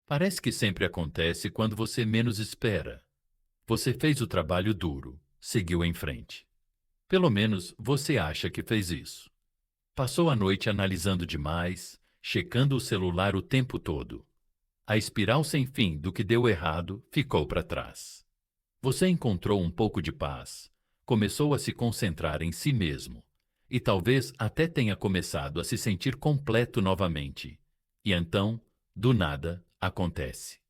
Parece que sempre acontece quando você menos espera. Você fez o trabalho duro, seguiu em frente. Pelo menos você acha que fez isso. Passou a noite analisando demais, checando o celular o tempo todo. A espiral sem fim do que deu errado ficou para trás. Você encontrou um pouco de paz, começou a se concentrar em si mesmo, e talvez até tenha começado a se sentir completo novamente. E então, do nada, acontece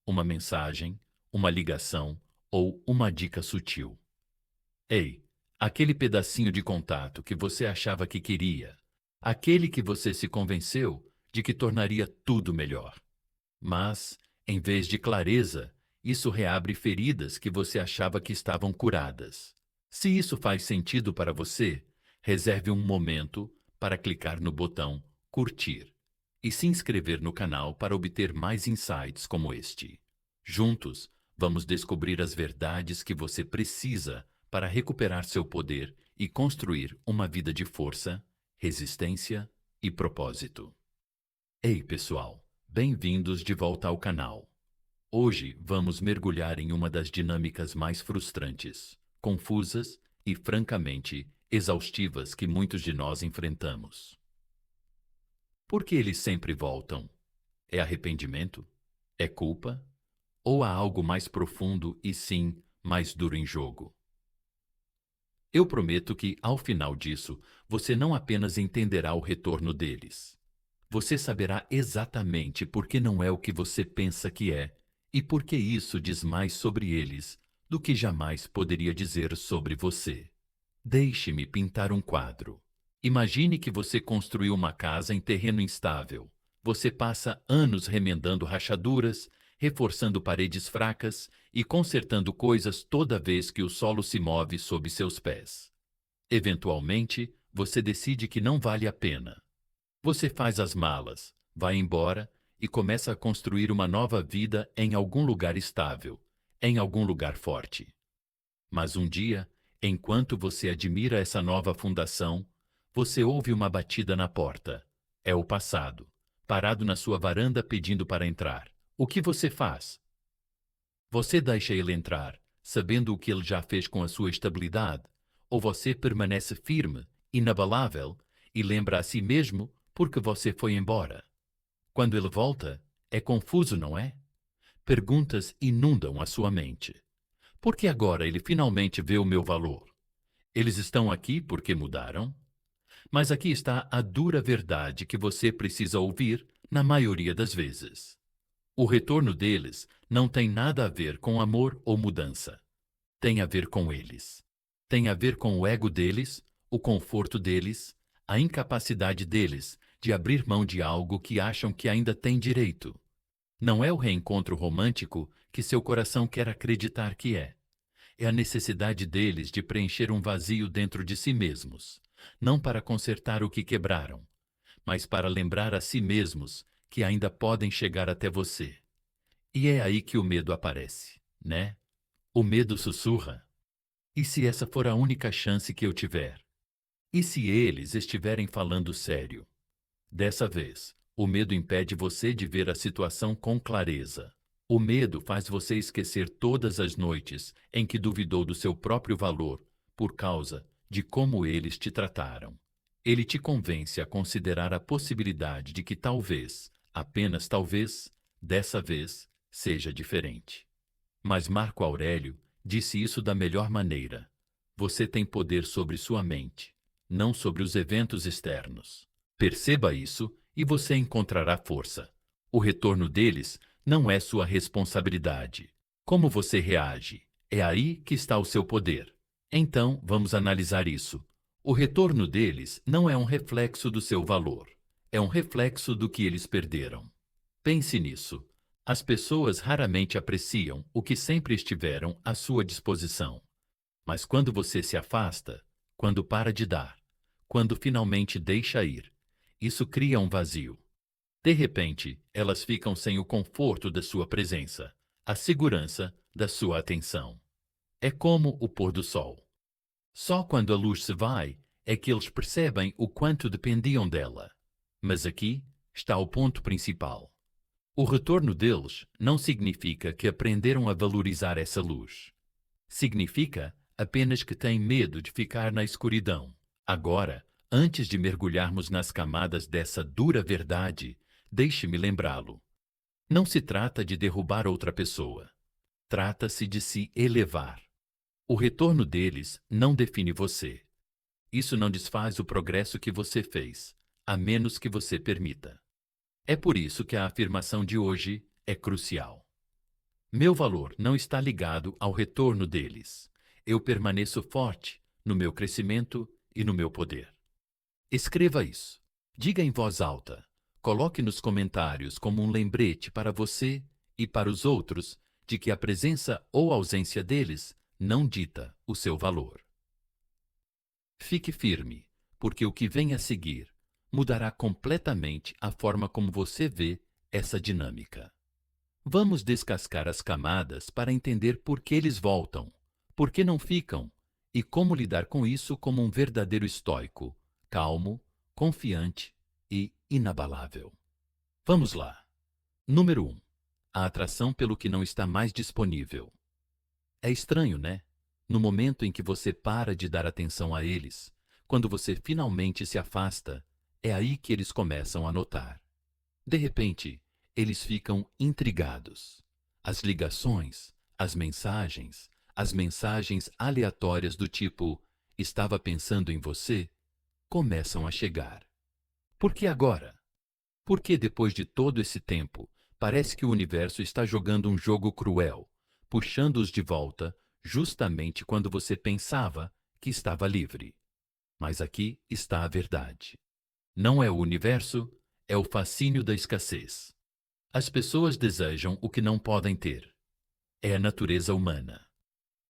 uma mensagem, uma ligação ou uma dica sutil. Ei, aquele pedacinho de contato que você achava que queria, aquele que você se convenceu de que tornaria tudo melhor. Mas, em vez de clareza, isso reabre feridas que você achava que estavam curadas. Se isso faz sentido para você, reserve um momento para clicar no botão curtir e se inscrever no canal para obter mais insights como este. Juntos, vamos descobrir as verdades que você precisa para recuperar seu poder e construir uma vida de força, resistência e propósito. Ei, pessoal! Bem-vindos de volta ao canal. Hoje vamos mergulhar em uma das dinâmicas mais frustrantes, confusas e, francamente, exaustivas que muitos de nós enfrentamos. Por que eles sempre voltam? É arrependimento? É culpa? Ou há algo mais profundo e, sim, mais duro em jogo? Eu prometo que, ao final disso, você não apenas entenderá o retorno deles. Você saberá exatamente por que não é o que você pensa que é e por que isso diz mais sobre eles do que jamais poderia dizer sobre você. Deixe-me pintar um quadro. Imagine que você construiu uma casa em terreno instável. Você passa anos remendando rachaduras, reforçando paredes fracas e consertando coisas toda vez que o solo se move sob seus pés. Eventualmente, você decide que não vale a pena. Você faz as malas, vai embora e começa a construir uma nova vida em algum lugar estável, em algum lugar forte. Mas um dia, enquanto você admira essa nova fundação, você ouve uma batida na porta. É o passado, parado na sua varanda pedindo para entrar. O que você faz? Você deixa ele entrar, sabendo o que ele já fez com a sua estabilidade, ou você permanece firme, inabalável, e lembra a si mesmo porque você foi embora? Quando ele volta, é confuso, não é? Perguntas inundam a sua mente. Por que agora ele finalmente vê o meu valor? Eles estão aqui porque mudaram? Mas aqui está a dura verdade que você precisa ouvir na maioria das vezes. O retorno deles não tem nada a ver com amor ou mudança. Tem a ver com eles. Tem a ver com o ego deles, o conforto deles, a incapacidade deles de abrir mão de algo que acham que ainda têm direito. Não é o reencontro romântico que seu coração quer acreditar que é. É a necessidade deles de preencher um vazio dentro de si mesmos, não para consertar o que quebraram, mas para lembrar a si mesmos que ainda podem chegar até você. E é aí que o medo aparece, né? O medo sussurra. E se essa for a única chance que eu tiver? E se eles estiverem falando sério? Dessa vez, o medo impede você de ver a situação com clareza. O medo faz você esquecer todas as noites em que duvidou do seu próprio valor por causa de como eles te trataram. Ele te convence a considerar a possibilidade de que talvez, apenas talvez, dessa vez, seja diferente. Mas Marco Aurélio disse isso da melhor maneira. Você tem poder sobre sua mente, não sobre os eventos externos. Perceba isso e você encontrará força. O retorno deles não é sua responsabilidade. Como você reage? É aí que está o seu poder. Então, vamos analisar isso. O retorno deles não é um reflexo do seu valor. É um reflexo do que eles perderam. Pense nisso. As pessoas raramente apreciam o que sempre estiveram à sua disposição. Mas quando você se afasta, quando para de dar, quando finalmente deixa ir, isso cria um vazio. De repente, elas ficam sem o conforto da sua presença, a segurança da sua atenção. É como o pôr do sol. Só quando a luz se vai é que eles percebem o quanto dependiam dela. Mas aqui está o ponto principal. O retorno deles não significa que aprenderam a valorizar essa luz. Significa apenas que têm medo de ficar na escuridão. Agora, antes de mergulharmos nas camadas dessa dura verdade, deixe-me lembrá-lo. Não se trata de derrubar outra pessoa. Trata-se de se elevar. O retorno deles não define você. Isso não desfaz o progresso que você fez, a menos que você permita. É por isso que a afirmação de hoje é crucial. Meu valor não está ligado ao retorno deles. Eu permaneço forte no meu crescimento e no meu poder. Escreva isso. Diga em voz alta. Coloque nos comentários como um lembrete para você e para os outros de que a presença ou ausência deles não dita o seu valor. Fique firme, porque o que vem a seguir mudará completamente a forma como você vê essa dinâmica. Vamos descascar as camadas para entender por que eles voltam, por que não ficam e como lidar com isso como um verdadeiro estoico, calmo, confiante e inabalável. Vamos lá. Número 1. A atração pelo que não está mais disponível. É estranho, né? No momento em que você para de dar atenção a eles, quando você finalmente se afasta, é aí que eles começam a notar. De repente, eles ficam intrigados. As ligações, as mensagens aleatórias do tipo "estava pensando em você" começam a chegar. Por que agora? Porque depois de todo esse tempo, parece que o universo está jogando um jogo cruel, puxando-os de volta justamente quando você pensava que estava livre. Mas aqui está a verdade. Não é o universo, é o fascínio da escassez. As pessoas desejam o que não podem ter. É a natureza humana.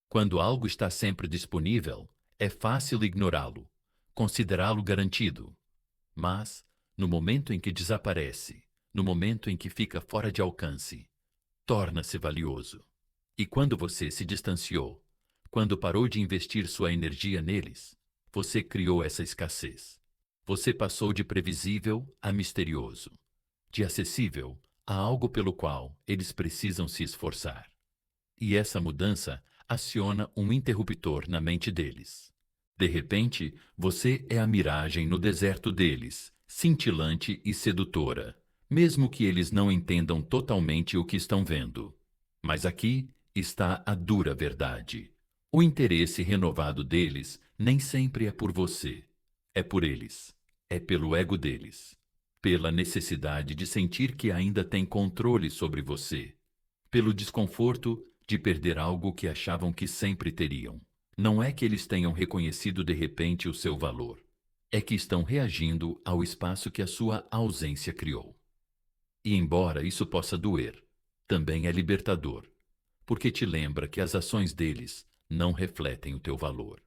Quando algo está sempre disponível, é fácil ignorá-lo, considerá-lo garantido. Mas, no momento em que desaparece, no momento em que fica fora de alcance, torna-se valioso. E quando você se distanciou, quando parou de investir sua energia neles, você criou essa escassez. Você passou de previsível a misterioso, de acessível a algo pelo qual eles precisam se esforçar. E essa mudança aciona um interruptor na mente deles. De repente, você é a miragem no deserto deles, cintilante e sedutora, mesmo que eles não entendam totalmente o que estão vendo. Mas aqui está a dura verdade. O interesse renovado deles nem sempre é por você, é por eles, é pelo ego deles, pela necessidade de sentir que ainda tem controle sobre você, pelo desconforto de perder algo que achavam que sempre teriam. Não é que eles tenham reconhecido de repente o seu valor, é que estão reagindo ao espaço que a sua ausência criou. E embora isso possa doer, também é libertador, porque te lembra que as ações deles não refletem o teu valor.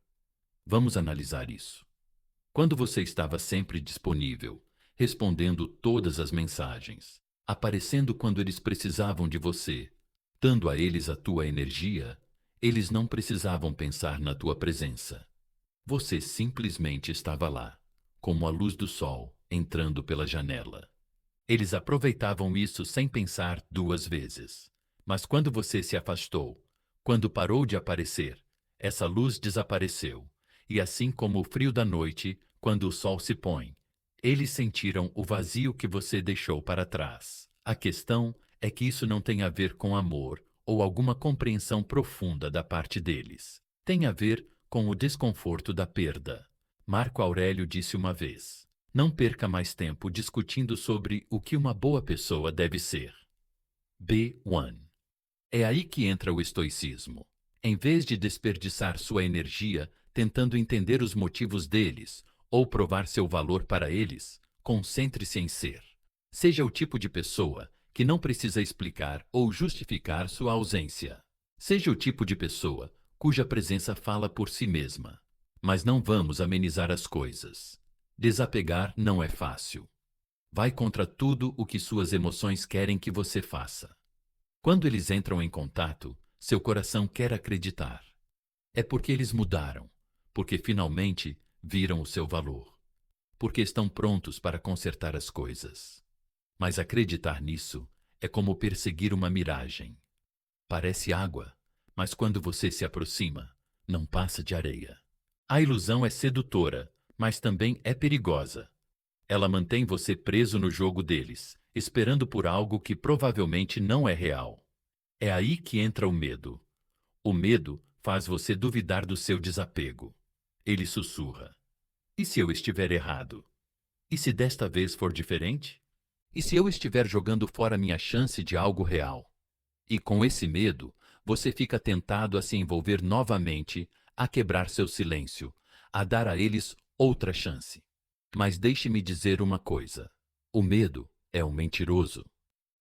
Vamos analisar isso. Quando você estava sempre disponível, respondendo todas as mensagens, aparecendo quando eles precisavam de você, dando a eles a tua energia, eles não precisavam pensar na tua presença. Você simplesmente estava lá, como a luz do sol entrando pela janela. Eles aproveitavam isso sem pensar duas vezes. Mas quando você se afastou, quando parou de aparecer, essa luz desapareceu. E assim como o frio da noite, quando o sol se põe, eles sentiram o vazio que você deixou para trás. A questão é que isso não tem a ver com amor ou alguma compreensão profunda da parte deles. Tem a ver com o desconforto da perda. Marco Aurélio disse uma vez: não perca mais tempo discutindo sobre o que uma boa pessoa deve ser. B1. É aí que entra o estoicismo. Em vez de desperdiçar sua energia tentando entender os motivos deles ou provar seu valor para eles, concentre-se em ser. Seja o tipo de pessoa que não precisa explicar ou justificar sua ausência. Seja o tipo de pessoa cuja presença fala por si mesma. Mas não vamos amenizar as coisas. Desapegar não é fácil. Vai contra tudo o que suas emoções querem que você faça. Quando eles entram em contato, seu coração quer acreditar. É porque eles mudaram, porque finalmente viram o seu valor, porque estão prontos para consertar as coisas. Mas acreditar nisso é como perseguir uma miragem. Parece água, mas quando você se aproxima, não passa de areia. A ilusão é sedutora, mas também é perigosa. Ela mantém você preso no jogo deles, esperando por algo que provavelmente não é real. É aí que entra o medo. O medo faz você duvidar do seu desapego. Ele sussurra: e se eu estiver errado? E se desta vez for diferente? E se eu estiver jogando fora minha chance de algo real? E com esse medo, você fica tentado a se envolver novamente, a quebrar seu silêncio, a dar a eles outra chance. Mas deixe-me dizer uma coisa: o medo é um mentiroso.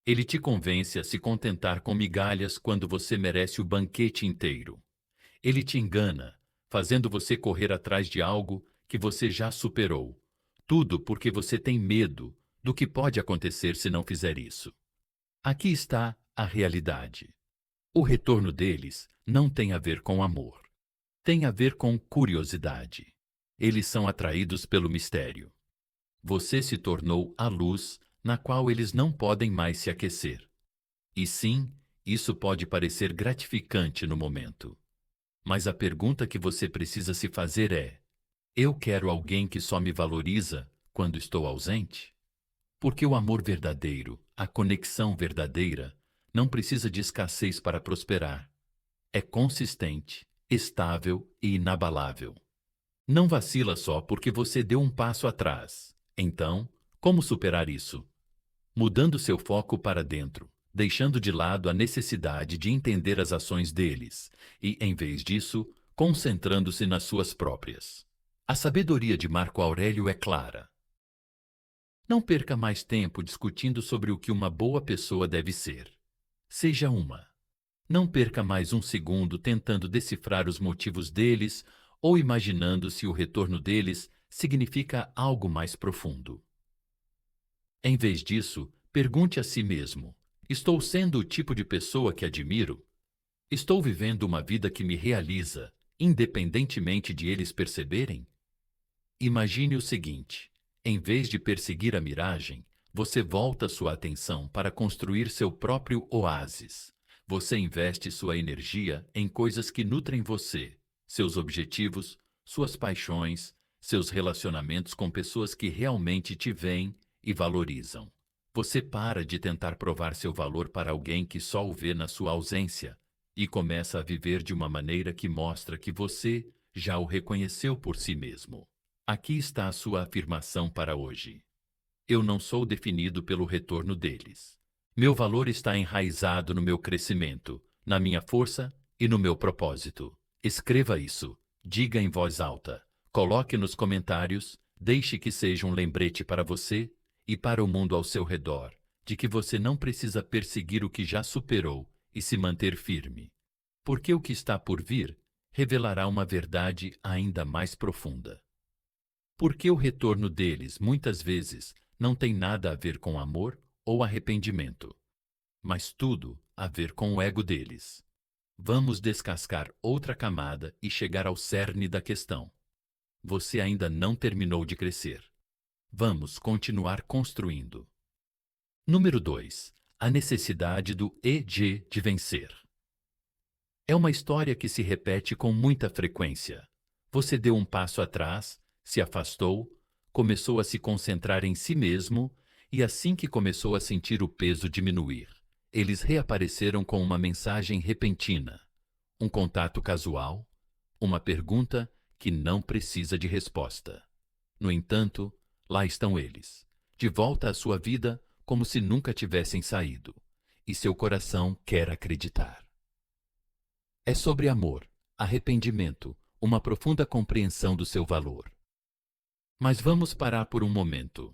Ele te convence a se contentar com migalhas quando você merece o banquete inteiro. Ele te engana, fazendo você correr atrás de algo que você já superou. Tudo porque você tem medo do que pode acontecer se não fizer isso. Aqui está a realidade. O retorno deles não tem a ver com amor. Tem a ver com curiosidade. Eles são atraídos pelo mistério. Você se tornou a luz na qual eles não podem mais se aquecer. E sim, isso pode parecer gratificante no momento. Mas a pergunta que você precisa se fazer é: eu quero alguém que só me valoriza quando estou ausente? Porque o amor verdadeiro, a conexão verdadeira, não precisa de escassez para prosperar. É consistente, estável e inabalável. Não vacila só porque você deu um passo atrás. Então, como superar isso? Mudando seu foco para dentro, deixando de lado a necessidade de entender as ações deles e, em vez disso, concentrando-se nas suas próprias. A sabedoria de Marco Aurélio é clara. Não perca mais tempo discutindo sobre o que uma boa pessoa deve ser. Seja uma. Não perca mais um segundo tentando decifrar os motivos deles ou imaginando se o retorno deles significa algo mais profundo. Em vez disso, pergunte a si mesmo: estou sendo o tipo de pessoa que admiro? Estou vivendo uma vida que me realiza, independentemente de eles perceberem? Imagine o seguinte: em vez de perseguir a miragem, você volta sua atenção para construir seu próprio oásis. Você investe sua energia em coisas que nutrem você, seus objetivos, suas paixões, seus relacionamentos com pessoas que realmente te veem e valorizam. Você para de tentar provar seu valor para alguém que só o vê na sua ausência e começa a viver de uma maneira que mostra que você já o reconheceu por si mesmo. Aqui está a sua afirmação para hoje. Eu não sou definido pelo retorno deles. Meu valor está enraizado no meu crescimento, na minha força e no meu propósito. Escreva isso, diga em voz alta, coloque nos comentários, deixe que seja um lembrete para você e para o mundo ao seu redor, de que você não precisa perseguir o que já superou e se manter firme. Porque o que está por vir revelará uma verdade ainda mais profunda. Porque o retorno deles, muitas vezes, não tem nada a ver com amor ou arrependimento, mas tudo a ver com o ego deles. Vamos descascar outra camada e chegar ao cerne da questão. Você ainda não terminou de crescer. Vamos continuar construindo. Número 2. A necessidade do EG de vencer. É uma história que se repete com muita frequência. Você deu um passo atrás, se afastou, começou a se concentrar em si mesmo e assim que começou a sentir o peso diminuir, eles reapareceram com uma mensagem repentina, um contato casual, uma pergunta que não precisa de resposta. No entanto, lá estão eles, de volta à sua vida como se nunca tivessem saído, e seu coração quer acreditar. É sobre amor, arrependimento, uma profunda compreensão do seu valor. Mas vamos parar por um momento.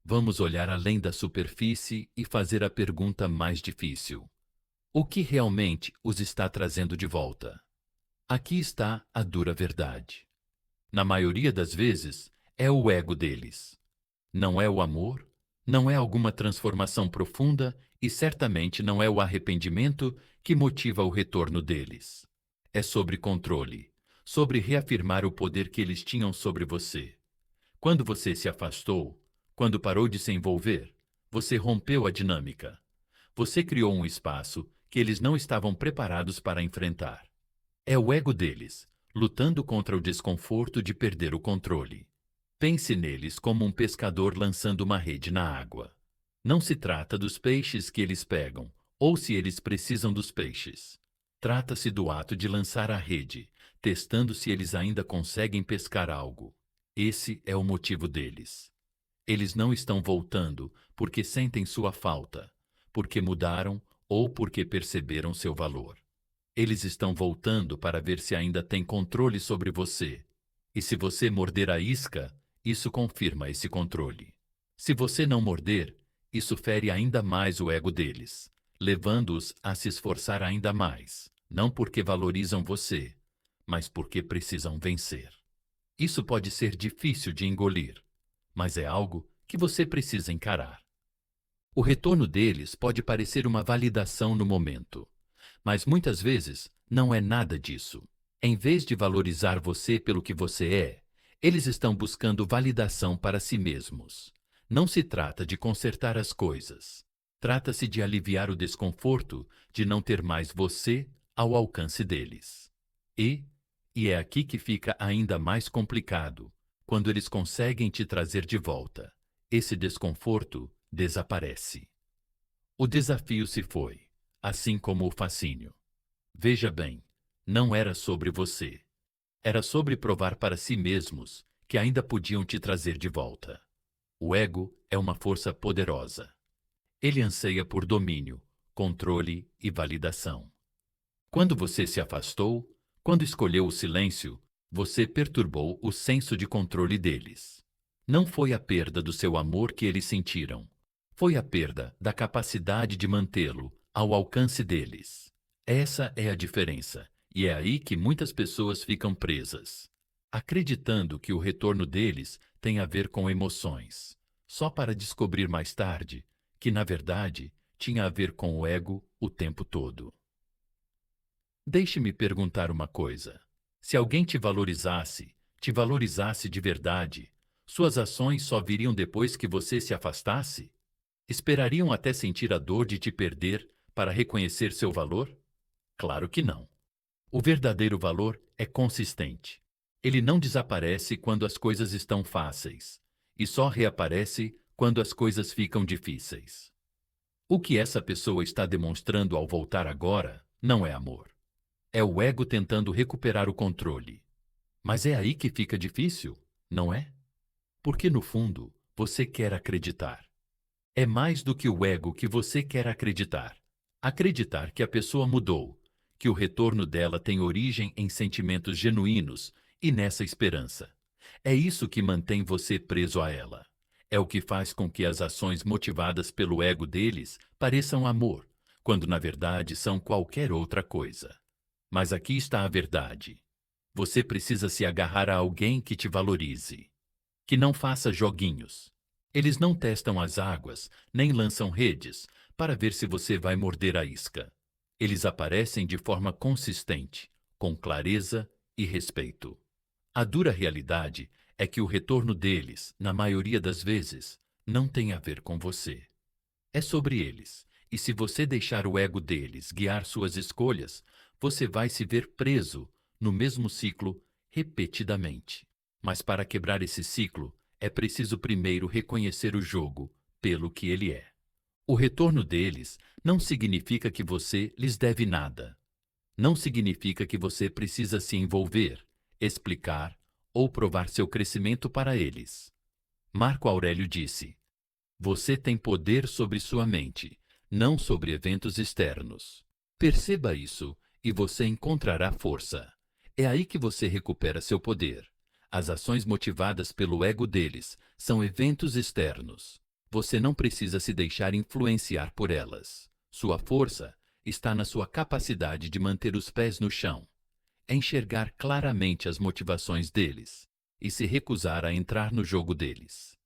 Vamos olhar além da superfície e fazer a pergunta mais difícil. O que realmente os está trazendo de volta? Aqui está a dura verdade. Na maioria das vezes, é o ego deles. Não é o amor, não é alguma transformação profunda e certamente não é o arrependimento que motiva o retorno deles. É sobre controle, sobre reafirmar o poder que eles tinham sobre você. Quando você se afastou, quando parou de se envolver, você rompeu a dinâmica. Você criou um espaço que eles não estavam preparados para enfrentar. É o ego deles, lutando contra o desconforto de perder o controle. Pense neles como um pescador lançando uma rede na água. Não se trata dos peixes que eles pegam, ou se eles precisam dos peixes. Trata-se do ato de lançar a rede, testando se eles ainda conseguem pescar algo. Esse é o motivo deles. Eles não estão voltando porque sentem sua falta, porque mudaram ou porque perceberam seu valor. Eles estão voltando para ver se ainda têm controle sobre você. E se você morder a isca, isso confirma esse controle. Se você não morder, isso fere ainda mais o ego deles, levando-os a se esforçar ainda mais, não porque valorizam você, mas porque precisam vencer. Isso pode ser difícil de engolir, mas é algo que você precisa encarar. O retorno deles pode parecer uma validação no momento, mas muitas vezes não é nada disso. Em vez de valorizar você pelo que você é, eles estão buscando validação para si mesmos. Não se trata de consertar as coisas. Trata-se de aliviar o desconforto de não ter mais você ao alcance deles. E é aqui que fica ainda mais complicado, quando eles conseguem te trazer de volta. Esse desconforto desaparece. O desafio se foi, assim como o fascínio. Veja bem, não era sobre você. Era sobre provar para si mesmos que ainda podiam te trazer de volta. O ego é uma força poderosa. Ele anseia por domínio, controle e validação. Quando você se afastou, quando escolheu o silêncio, você perturbou o senso de controle deles. Não foi a perda do seu amor que eles sentiram. Foi a perda da capacidade de mantê-lo ao alcance deles. Essa é a diferença, e é aí que muitas pessoas ficam presas, acreditando que o retorno deles tem a ver com emoções, só para descobrir mais tarde que, na verdade, tinha a ver com o ego o tempo todo. Deixe-me perguntar uma coisa. Se alguém te valorizasse de verdade, suas ações só viriam depois que você se afastasse? Esperariam até sentir a dor de te perder para reconhecer seu valor? Claro que não. O verdadeiro valor é consistente. Ele não desaparece quando as coisas estão fáceis, e só reaparece quando as coisas ficam difíceis. O que essa pessoa está demonstrando ao voltar agora não é amor. É o ego tentando recuperar o controle. Mas é aí que fica difícil, não é? Porque, no fundo, você quer acreditar. É mais do que o ego que você quer acreditar. Acreditar que a pessoa mudou, que o retorno dela tem origem em sentimentos genuínos e nessa esperança. É isso que mantém você preso a ela. É o que faz com que as ações motivadas pelo ego deles pareçam amor, quando na verdade são qualquer outra coisa. Mas aqui está a verdade. Você precisa se agarrar a alguém que te valorize, que não faça joguinhos. Eles não testam as águas, nem lançam redes, para ver se você vai morder a isca. Eles aparecem de forma consistente, com clareza e respeito. A dura realidade é que o retorno deles, na maioria das vezes, não tem a ver com você. É sobre eles, e se você deixar o ego deles guiar suas escolhas, você vai se ver preso no mesmo ciclo repetidamente. Mas para quebrar esse ciclo, é preciso primeiro reconhecer o jogo pelo que ele é. O retorno deles não significa que você lhes deve nada. Não significa que você precisa se envolver, explicar ou provar seu crescimento para eles. Marco Aurélio disse: você tem poder sobre sua mente, não sobre eventos externos. Perceba isso e você encontrará força. É aí que você recupera seu poder. As ações motivadas pelo ego deles são eventos externos. Você não precisa se deixar influenciar por elas. Sua força está na sua capacidade de manter os pés no chão, enxergar claramente as motivações deles e se recusar a entrar no jogo deles.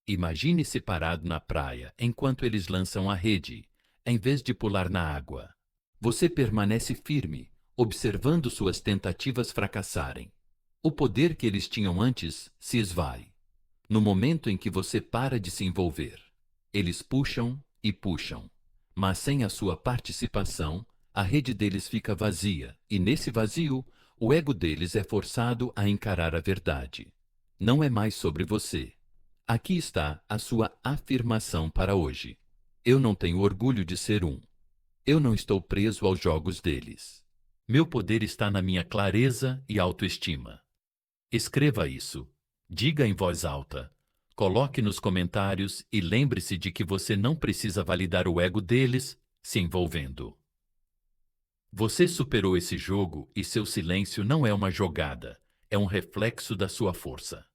Imagine-se parado na praia enquanto eles lançam a rede, em vez de pular na água. Você permanece firme, observando suas tentativas fracassarem. O poder que eles tinham antes se esvai. No momento em que você para de se envolver, eles puxam e puxam. Mas sem a sua participação, a rede deles fica vazia, e nesse vazio, o ego deles é forçado a encarar a verdade. Não é mais sobre você. Aqui está a sua afirmação para hoje. Eu não tenho orgulho de ser um. Eu não estou preso aos jogos deles. Meu poder está na minha clareza e autoestima. Escreva isso. Diga em voz alta. Coloque nos comentários e lembre-se de que você não precisa validar o ego deles se envolvendo. Você superou esse jogo e seu silêncio não é uma jogada, é um reflexo da sua força.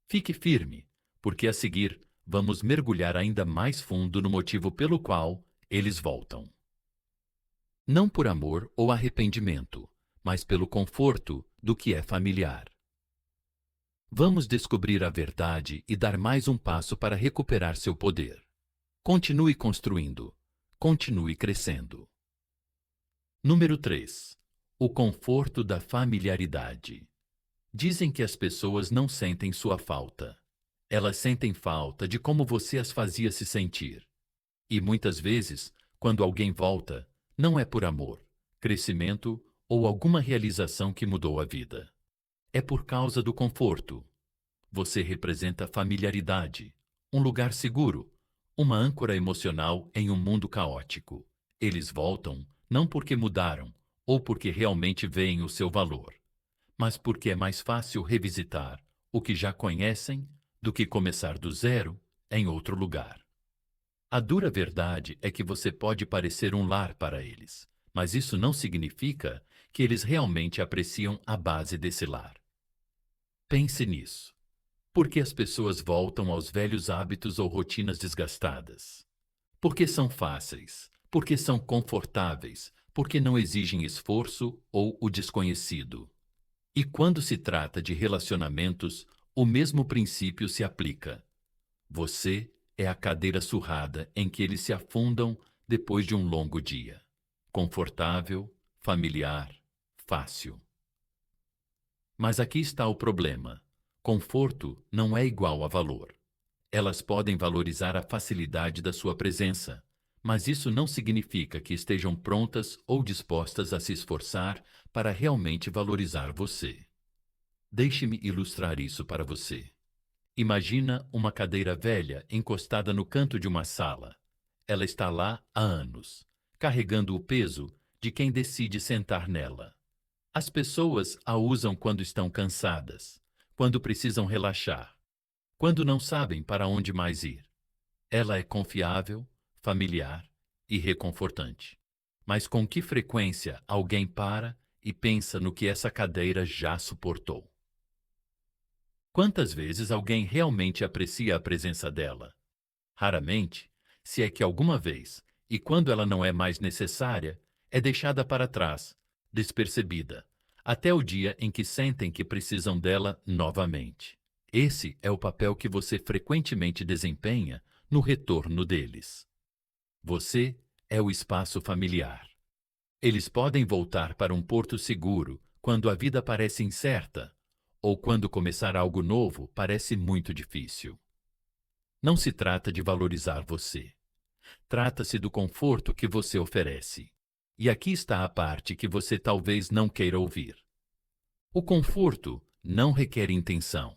Fique firme, porque a seguir vamos mergulhar ainda mais fundo no motivo pelo qual eles voltam. Não por amor ou arrependimento, mas pelo conforto do que é familiar. Vamos descobrir a verdade e dar mais um passo para recuperar seu poder. Continue construindo. Continue crescendo. Número 3. O conforto da familiaridade. Dizem que as pessoas não sentem sua falta. Elas sentem falta de como você as fazia se sentir. E muitas vezes, quando alguém volta, não é por amor, crescimento ou alguma realização que mudou a vida. É por causa do conforto. Você representa familiaridade, um lugar seguro, uma âncora emocional em um mundo caótico. Eles voltam não porque mudaram ou porque realmente veem o seu valor, mas porque é mais fácil revisitar o que já conhecem do que começar do zero em outro lugar. A dura verdade é que você pode parecer um lar para eles, mas isso não significa que eles realmente apreciam a base desse lar. Pense nisso. Por que as pessoas voltam aos velhos hábitos ou rotinas desgastadas? Porque são fáceis, porque são confortáveis, porque não exigem esforço ou o desconhecido. E quando se trata de relacionamentos, o mesmo princípio se aplica. Você é a cadeira surrada em que eles se afundam depois de um longo dia. Confortável, familiar, fácil. Mas aqui está o problema. Conforto não é igual a valor. Elas podem valorizar a facilidade da sua presença, mas isso não significa que estejam prontas ou dispostas a se esforçar para realmente valorizar você. Deixe-me ilustrar isso para você. Imagina uma cadeira velha encostada no canto de uma sala. Ela está lá há anos, carregando o peso de quem decide sentar nela. As pessoas a usam quando estão cansadas, quando precisam relaxar, quando não sabem para onde mais ir. Ela é confiável, familiar e reconfortante. Mas com que frequência alguém para e pensa no que essa cadeira já suportou? Quantas vezes alguém realmente aprecia a presença dela? Raramente, se é que alguma vez, e quando ela não é mais necessária, é deixada para trás, despercebida, até o dia em que sentem que precisam dela novamente. Esse é o papel que você frequentemente desempenha no retorno deles. Você é o espaço familiar. Eles podem voltar para um porto seguro quando a vida parece incerta, ou quando começar algo novo parece muito difícil. Não se trata de valorizar você. Trata-se do conforto que você oferece. E aqui está a parte que você talvez não queira ouvir. O conforto não requer intenção.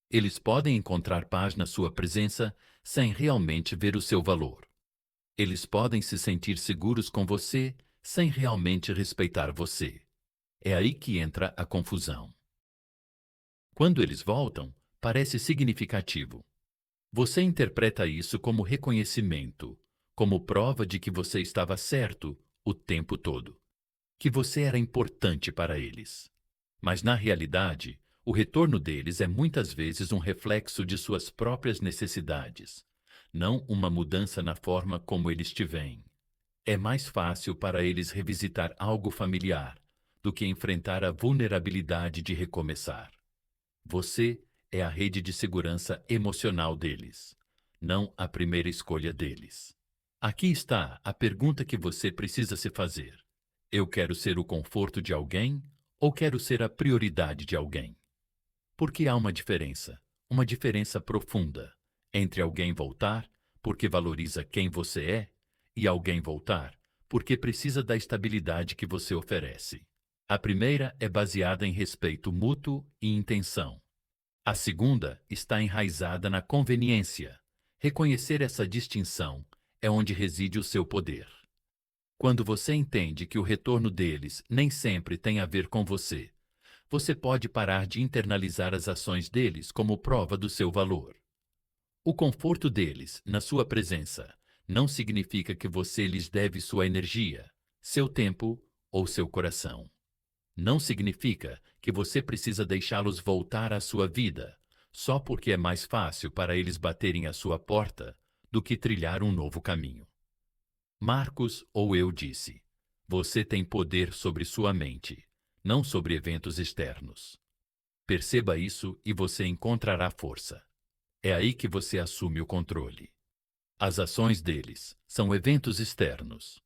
Eles podem encontrar paz na sua presença sem realmente ver o seu valor. Eles podem se sentir seguros com você sem realmente respeitar você. É aí que entra a confusão. Quando eles voltam, parece significativo. Você interpreta isso como reconhecimento, como prova de que você estava certo o tempo todo, que você era importante para eles. Mas, na realidade, o retorno deles é muitas vezes um reflexo de suas próprias necessidades, não uma mudança na forma como eles te veem. É mais fácil para eles revisitar algo familiar do que enfrentar a vulnerabilidade de recomeçar. Você é a rede de segurança emocional deles, não a primeira escolha deles. Aqui está a pergunta que você precisa se fazer. Eu quero ser o conforto de alguém ou quero ser a prioridade de alguém? Porque há uma diferença profunda, entre alguém voltar porque valoriza quem você é e alguém voltar, porque precisa da estabilidade que você oferece. A primeira é baseada em respeito mútuo e intenção. A segunda está enraizada na conveniência. Reconhecer essa distinção é onde reside o seu poder. Quando você entende que o retorno deles nem sempre tem a ver com você, você pode parar de internalizar as ações deles como prova do seu valor. O conforto deles, na sua presença, não significa que você lhes deve sua energia, seu tempo ou seu coração. Não significa que você precisa deixá-los voltar à sua vida, só porque é mais fácil para eles baterem à sua porta do que trilhar um novo caminho. Marcos ou eu disse: você tem poder sobre sua mente, não sobre eventos externos. Perceba isso e você encontrará força. É aí que você assume o controle. As ações deles são eventos externos.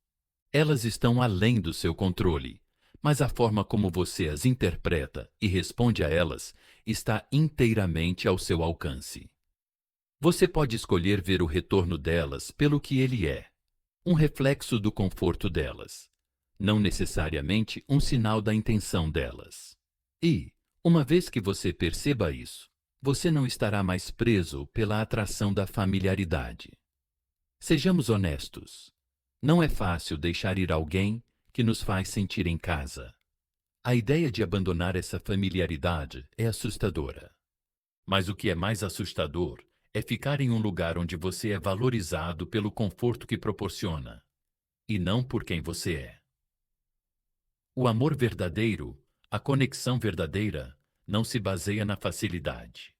Elas estão além do seu controle, mas a forma como você as interpreta e responde a elas está inteiramente ao seu alcance. Você pode escolher ver o retorno delas pelo que ele é, um reflexo do conforto delas, não necessariamente um sinal da intenção delas. E, uma vez que você perceba isso, você não estará mais preso pela atração da familiaridade. Sejamos honestos. Não é fácil deixar ir alguém que nos faz sentir em casa. A ideia de abandonar essa familiaridade é assustadora. Mas o que é mais assustador é ficar em um lugar onde você é valorizado pelo conforto que proporciona, e não por quem você é. O amor verdadeiro, a conexão verdadeira, não se baseia na facilidade.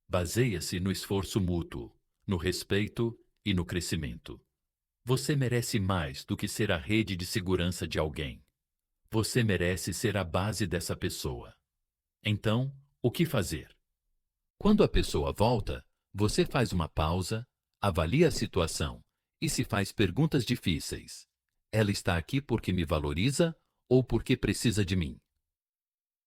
Baseia-se no esforço mútuo, no respeito e no crescimento. Você merece mais do que ser a rede de segurança de alguém. Você merece ser a base dessa pessoa. Então, o que fazer? Quando a pessoa volta, você faz uma pausa, avalia a situação e se faz perguntas difíceis. Ela está aqui porque me valoriza ou porque precisa de mim?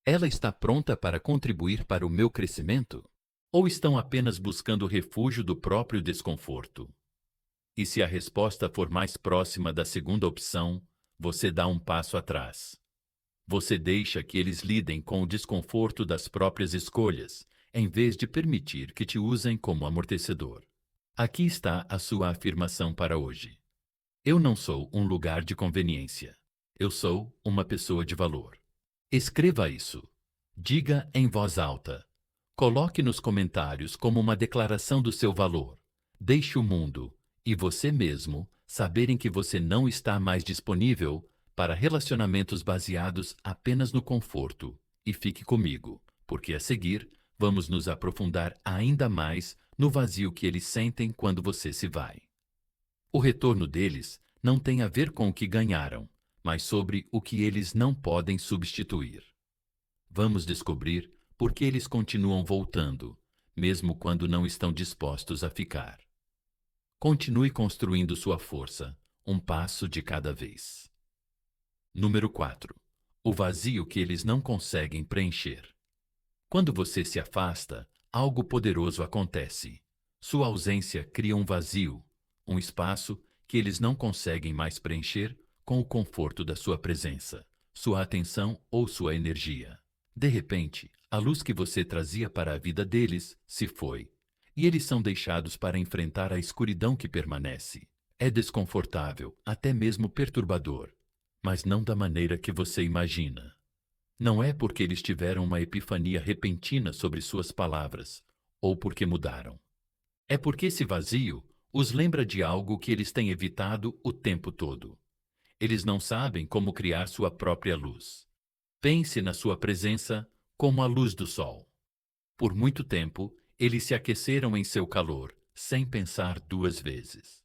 Ela está pronta para contribuir para o meu crescimento? Ou estão apenas buscando refúgio do próprio desconforto? E se a resposta for mais próxima da segunda opção, você dá um passo atrás. Você deixa que eles lidem com o desconforto das próprias escolhas, em vez de permitir que te usem como amortecedor. Aqui está a sua afirmação para hoje. Eu não sou um lugar de conveniência. Eu sou uma pessoa de valor. Escreva isso. Diga em voz alta. Coloque nos comentários como uma declaração do seu valor. Deixe o mundo e você mesmo saberem que você não está mais disponível para relacionamentos baseados apenas no conforto. E fique comigo, porque a seguir vamos nos aprofundar ainda mais no vazio que eles sentem quando você se vai. O retorno deles não tem a ver com o que ganharam, mas sobre o que eles não podem substituir. Vamos descobrir por que eles continuam voltando, mesmo quando não estão dispostos a ficar. Continue construindo sua força, um passo de cada vez. Número 4. O vazio que eles não conseguem preencher. Quando você se afasta, algo poderoso acontece. Sua ausência cria um vazio, um espaço que eles não conseguem mais preencher com o conforto da sua presença, sua atenção ou sua energia. De repente, a luz que você trazia para a vida deles se foi, e eles são deixados para enfrentar a escuridão que permanece. É desconfortável, até mesmo perturbador, mas não da maneira que você imagina. Não é porque eles tiveram uma epifania repentina sobre suas palavras, ou porque mudaram. É porque esse vazio os lembra de algo que eles têm evitado o tempo todo. Eles não sabem como criar sua própria luz. Pense na sua presença como a luz do sol. Por muito tempo, eles se aqueceram em seu calor, sem pensar duas vezes.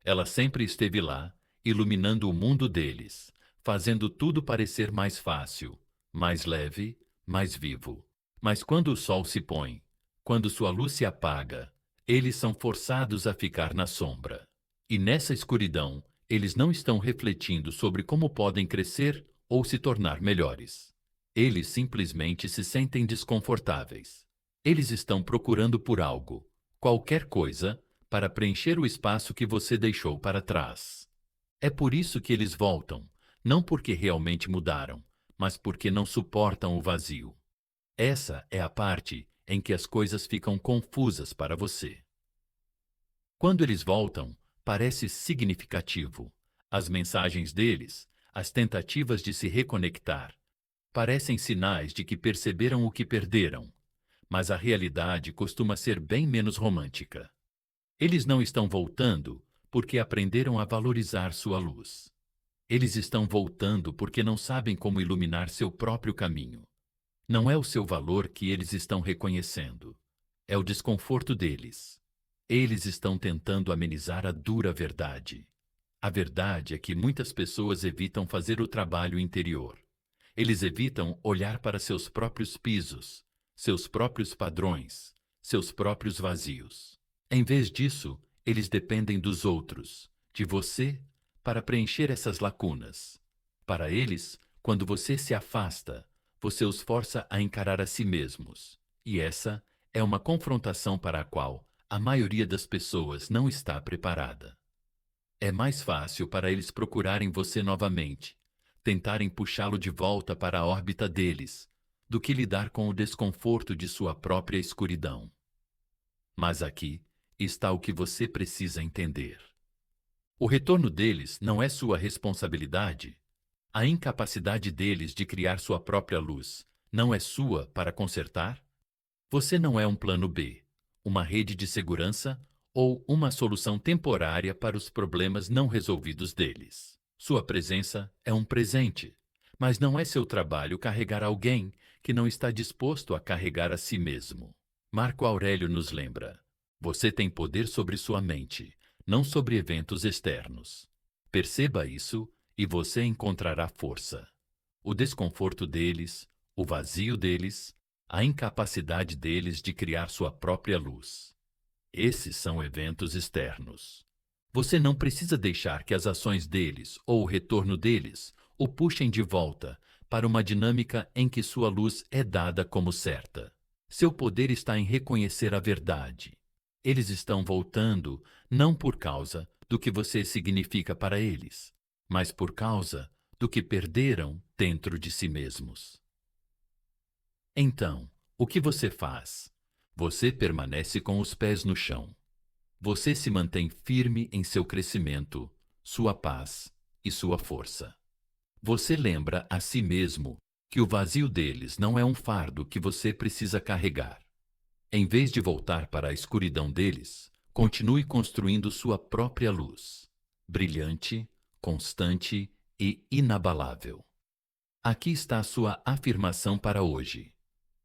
Ela sempre esteve lá, iluminando o mundo deles, fazendo tudo parecer mais fácil, mais leve, mais vivo. Mas quando o sol se põe, quando sua luz se apaga, eles são forçados a ficar na sombra. E nessa escuridão, eles não estão refletindo sobre como podem crescer ou se tornar melhores. Eles simplesmente se sentem desconfortáveis. Eles estão procurando por algo, qualquer coisa, para preencher o espaço que você deixou para trás. É por isso que eles voltam, não porque realmente mudaram, mas porque não suportam o vazio. Essa é a parte em que as coisas ficam confusas para você. Quando eles voltam, parece significativo. As mensagens deles, as tentativas de se reconectar, parecem sinais de que perceberam o que perderam, mas a realidade costuma ser bem menos romântica. Eles não estão voltando porque aprenderam a valorizar sua luz. Eles estão voltando porque não sabem como iluminar seu próprio caminho. Não é o seu valor que eles estão reconhecendo. É o desconforto deles. Eles estão tentando amenizar a dura verdade. A verdade é que muitas pessoas evitam fazer o trabalho interior. Eles evitam olhar para seus próprios pisos, seus próprios padrões, seus próprios vazios. Em vez disso, eles dependem dos outros, de você, para preencher essas lacunas. Para eles, quando você se afasta, você os força a encarar a si mesmos. E essa é uma confrontação para a qual a maioria das pessoas não está preparada. É mais fácil para eles procurarem você novamente, tentarem puxá-lo de volta para a órbita deles, do que lidar com o desconforto de sua própria escuridão. Mas aqui está o que você precisa entender. O retorno deles não é sua responsabilidade. A incapacidade deles de criar sua própria luz não é sua para consertar? Você não é um plano B, uma rede de segurança ou uma solução temporária para os problemas não resolvidos deles. Sua presença é um presente, mas não é seu trabalho carregar alguém que não está disposto a carregar a si mesmo. Marco Aurélio nos lembra: você tem poder sobre sua mente, não sobre eventos externos. Perceba isso e você encontrará força. O desconforto deles, o vazio deles, a incapacidade deles de criar sua própria luz. Esses são eventos externos. Você não precisa deixar que as ações deles ou o retorno deles o puxem de volta para uma dinâmica em que sua luz é dada como certa. Seu poder está em reconhecer a verdade. Eles estão voltando não por causa do que você significa para eles, mas por causa do que perderam dentro de si mesmos. Então, o que você faz? Você permanece com os pés no chão. Você se mantém firme em seu crescimento, sua paz e sua força. Você lembra a si mesmo que o vazio deles não é um fardo que você precisa carregar. Em vez de voltar para a escuridão deles, continue construindo sua própria luz, brilhante, constante e inabalável. Aqui está a sua afirmação para hoje.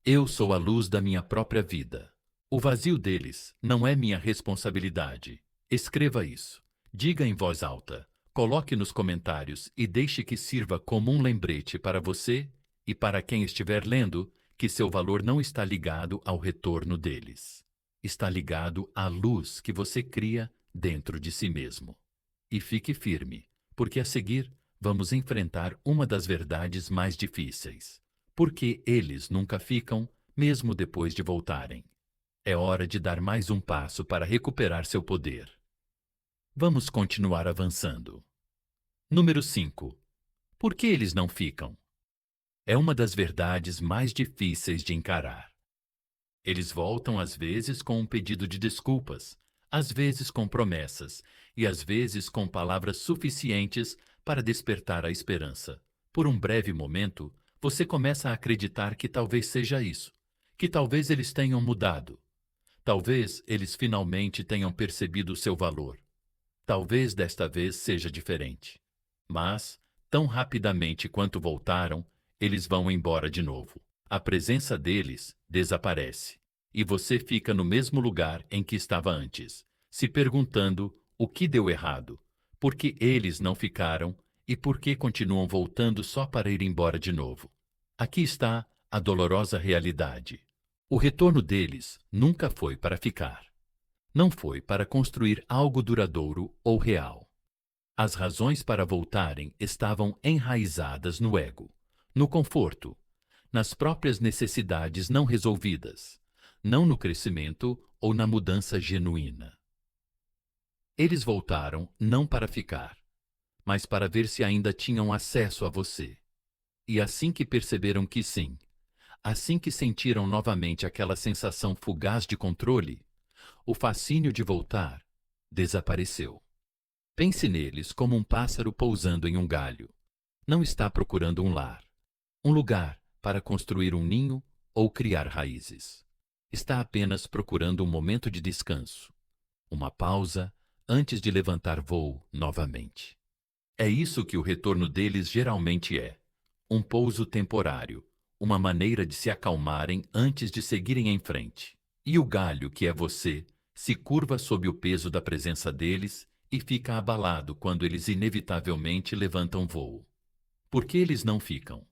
Eu sou a luz da minha própria vida. O vazio deles não é minha responsabilidade. Escreva isso. Diga em voz alta. Coloque nos comentários e deixe que sirva como um lembrete para você e para quem estiver lendo que seu valor não está ligado ao retorno deles. Está ligado à luz que você cria dentro de si mesmo. E fique firme, porque a seguir vamos enfrentar uma das verdades mais difíceis. Porque eles nunca ficam, mesmo depois de voltarem. É hora de dar mais um passo para recuperar seu poder. Vamos continuar avançando. Número 5. Por que eles não ficam? É uma das verdades mais difíceis de encarar. Eles voltam às vezes com um pedido de desculpas, às vezes com promessas e às vezes com palavras suficientes para despertar a esperança. Por um breve momento, você começa a acreditar que talvez seja isso, que talvez eles tenham mudado. Talvez eles finalmente tenham percebido o seu valor. Talvez desta vez seja diferente. Mas, tão rapidamente quanto voltaram, eles vão embora de novo. A presença deles desaparece. E você fica no mesmo lugar em que estava antes, se perguntando o que deu errado, por que eles não ficaram e por que continuam voltando só para ir embora de novo. Aqui está a dolorosa realidade. O retorno deles nunca foi para ficar. Não foi para construir algo duradouro ou real. As razões para voltarem estavam enraizadas no ego, no conforto, nas próprias necessidades não resolvidas, não no crescimento ou na mudança genuína. Eles voltaram não para ficar, mas para ver se ainda tinham acesso a você. E assim que perceberam que sim, assim que sentiram novamente aquela sensação fugaz de controle, o fascínio de voltar desapareceu. Pense neles como um pássaro pousando em um galho. Não está procurando um lar, um lugar para construir um ninho ou criar raízes. Está apenas procurando um momento de descanso, uma pausa antes de levantar voo novamente. É isso que o retorno deles geralmente é: um pouso temporário, uma maneira de se acalmarem antes de seguirem em frente. E o galho, que é você, se curva sob o peso da presença deles e fica abalado quando eles inevitavelmente levantam voo. Por que eles não ficam?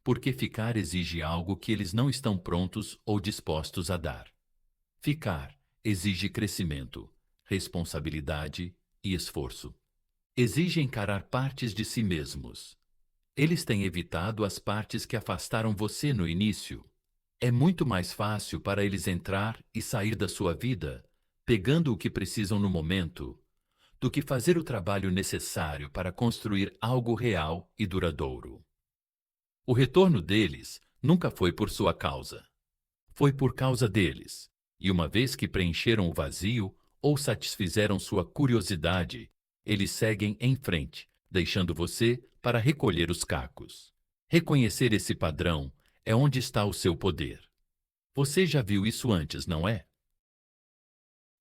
Porque ficar exige algo que eles não estão prontos ou dispostos a dar. Ficar exige crescimento, responsabilidade e esforço. Exige encarar partes de si mesmos. Eles têm evitado as partes que afastaram você no início. É muito mais fácil para eles entrar e sair da sua vida, pegando o que precisam no momento, do que fazer o trabalho necessário para construir algo real e duradouro. O retorno deles nunca foi por sua causa. Foi por causa deles. E uma vez que preencheram o vazio ou satisfizeram sua curiosidade, eles seguem em frente, deixando você para recolher os cacos. Reconhecer esse padrão é onde está o seu poder. Você já viu isso antes, não é?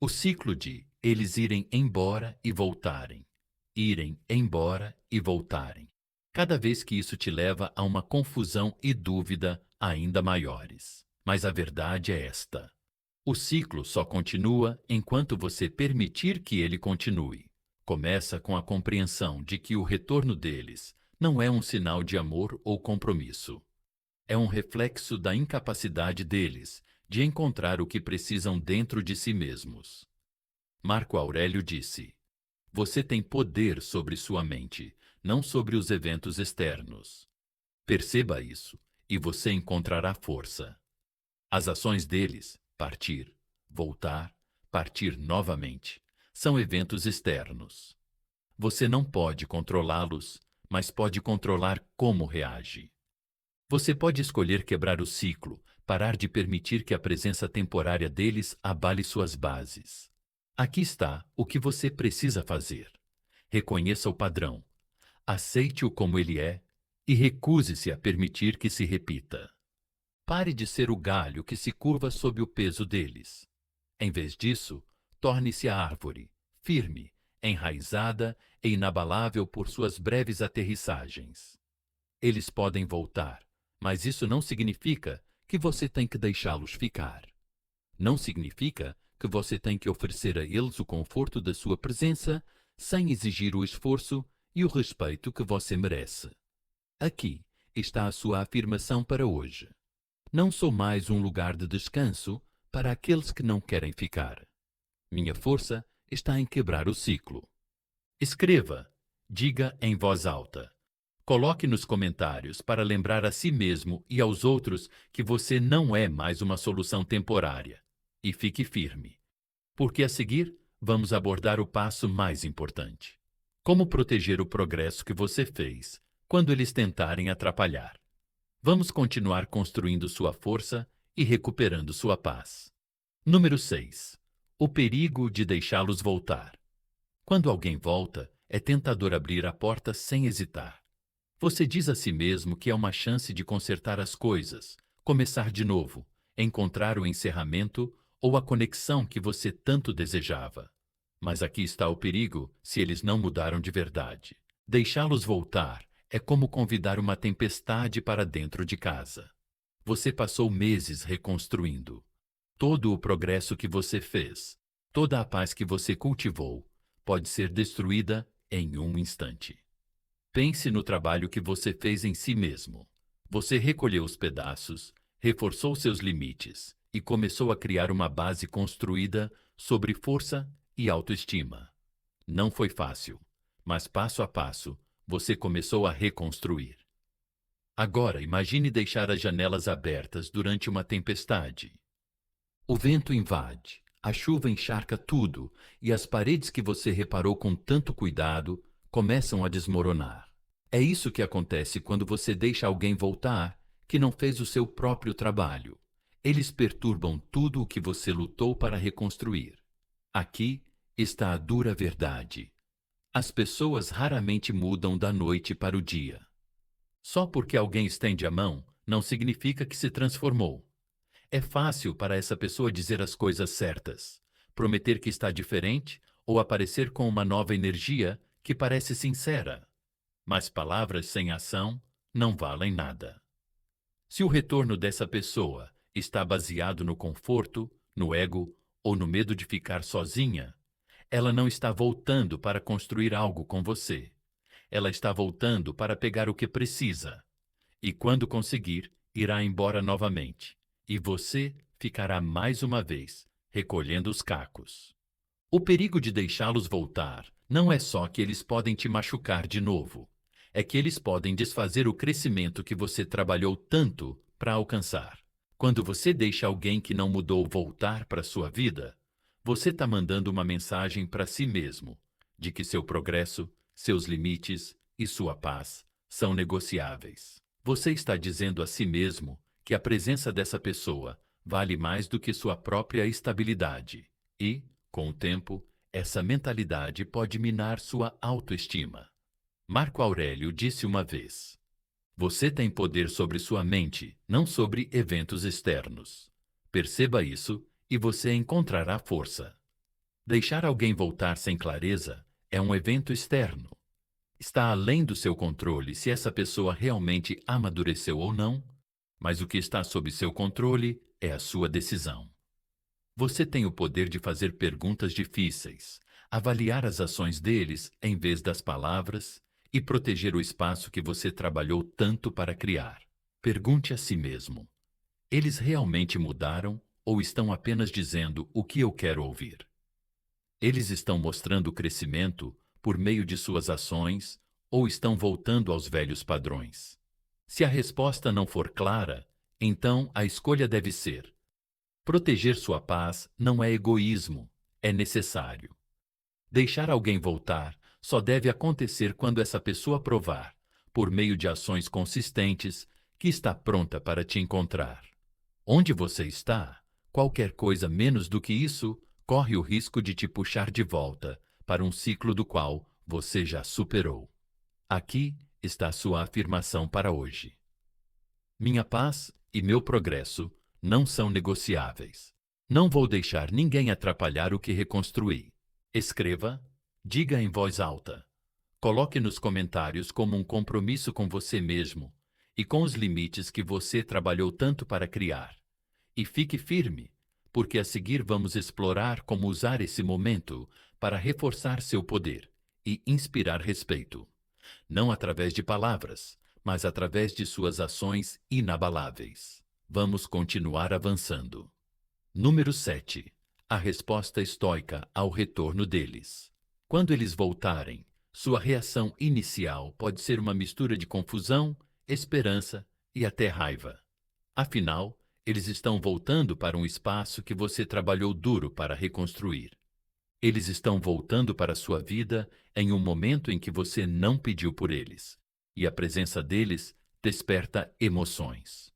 O ciclo de eles irem embora e voltarem, irem embora e voltarem. Cada vez que isso te leva a uma confusão e dúvida ainda maiores. Mas a verdade é esta: o ciclo só continua enquanto você permitir que ele continue. Começa com a compreensão de que o retorno deles não é um sinal de amor ou compromisso. É um reflexo da incapacidade deles de encontrar o que precisam dentro de si mesmos. Marco Aurélio disse: você tem poder sobre sua mente, não sobre os eventos externos. Perceba isso, e você encontrará força. As ações deles, partir, voltar, partir novamente, são eventos externos. Você não pode controlá-los, mas pode controlar como reage. Você pode escolher quebrar o ciclo, parar de permitir que a presença temporária deles abale suas bases. Aqui está o que você precisa fazer. Reconheça o padrão, aceite-o como ele é e recuse-se a permitir que se repita. Pare de ser o galho que se curva sob o peso deles. Em vez disso, torne-se a árvore, firme, enraizada e inabalável por suas breves aterrissagens. Eles podem voltar, mas isso não significa que você tem que deixá-los ficar. Não significa que você tem que oferecer a eles o conforto da sua presença sem exigir o esforço e o respeito que você merece. Aqui está a sua afirmação para hoje. Não sou mais um lugar de descanso para aqueles que não querem ficar. Minha força está em quebrar o ciclo. Escreva, diga em voz alta. Coloque nos comentários para lembrar a si mesmo e aos outros que você não é mais uma solução temporária. E fique firme, porque a seguir vamos abordar o passo mais importante: como proteger o progresso que você fez quando eles tentarem atrapalhar. Vamos continuar construindo sua força e recuperando sua paz. Número 6. O perigo de deixá-los voltar. Quando alguém volta, é tentador abrir a porta sem hesitar. Você diz a si mesmo que é uma chance de consertar as coisas, começar de novo, encontrar o encerramento ou a conexão que você tanto desejava. Mas aqui está o perigo se eles não mudaram de verdade. Deixá-los voltar é como convidar uma tempestade para dentro de casa. Você passou meses reconstruindo. Todo o progresso que você fez, toda a paz que você cultivou, pode ser destruída em um instante. Pense no trabalho que você fez em si mesmo. Você recolheu os pedaços, reforçou seus limites e começou a criar uma base construída sobre força e autoestima. Não foi fácil, mas passo a passo, você começou a reconstruir. Agora imagine deixar as janelas abertas durante uma tempestade. O vento invade, a chuva encharca tudo e as paredes que você reparou com tanto cuidado começam a desmoronar. É isso que acontece quando você deixa alguém voltar que não fez o seu próprio trabalho. Eles perturbam tudo o que você lutou para reconstruir. Aqui está a dura verdade. As pessoas raramente mudam da noite para o dia. Só porque alguém estende a mão, não significa que se transformou. É fácil para essa pessoa dizer as coisas certas, prometer que está diferente ou aparecer com uma nova energia que parece sincera. Mas palavras sem ação não valem nada. Se o retorno dessa pessoa está baseado no conforto, no ego ou no medo de ficar sozinha, ela não está voltando para construir algo com você. Ela está voltando para pegar o que precisa. E quando conseguir, irá embora novamente. E você ficará mais uma vez recolhendo os cacos. O perigo de deixá-los voltar não é só que eles podem te machucar de novo. É que eles podem desfazer o crescimento que você trabalhou tanto para alcançar. Quando você deixa alguém que não mudou voltar para sua vida, você está mandando uma mensagem para si mesmo, de que seu progresso, seus limites e sua paz são negociáveis. Você está dizendo a si mesmo que a presença dessa pessoa vale mais do que sua própria estabilidade. E, com o tempo, essa mentalidade pode minar sua autoestima. Marco Aurélio disse uma vez: você tem poder sobre sua mente, não sobre eventos externos. Perceba isso e você encontrará força. Deixar alguém voltar sem clareza é um evento externo. Está além do seu controle se essa pessoa realmente amadureceu ou não, mas o que está sob seu controle é a sua decisão. Você tem o poder de fazer perguntas difíceis, avaliar as ações deles em vez das palavras e proteger o espaço que você trabalhou tanto para criar. Pergunte a si mesmo: eles realmente mudaram ou estão apenas dizendo o que eu quero ouvir? Eles estão mostrando crescimento por meio de suas ações ou estão voltando aos velhos padrões? Se a resposta não for clara, então a escolha deve ser: proteger sua paz não é egoísmo, é necessário. Deixar alguém voltar só deve acontecer quando essa pessoa provar, por meio de ações consistentes, que está pronta para te encontrar. Onde você está, qualquer coisa menos do que isso corre o risco de te puxar de volta para um ciclo do qual você já superou. Aqui está sua afirmação para hoje. Minha paz e meu progresso não são negociáveis. Não vou deixar ninguém atrapalhar o que reconstruí. Escreva, diga em voz alta. Coloque nos comentários como um compromisso com você mesmo e com os limites que você trabalhou tanto para criar. E fique firme, porque a seguir vamos explorar como usar esse momento para reforçar seu poder e inspirar respeito. Não através de palavras, mas através de suas ações inabaláveis. Vamos continuar avançando. Número 7. A resposta estoica ao retorno deles. Quando eles voltarem, sua reação inicial pode ser uma mistura de confusão, esperança e até raiva. Afinal, eles estão voltando para um espaço que você trabalhou duro para reconstruir. Eles estão voltando para a sua vida em um momento em que você não pediu por eles, e a presença deles desperta emoções.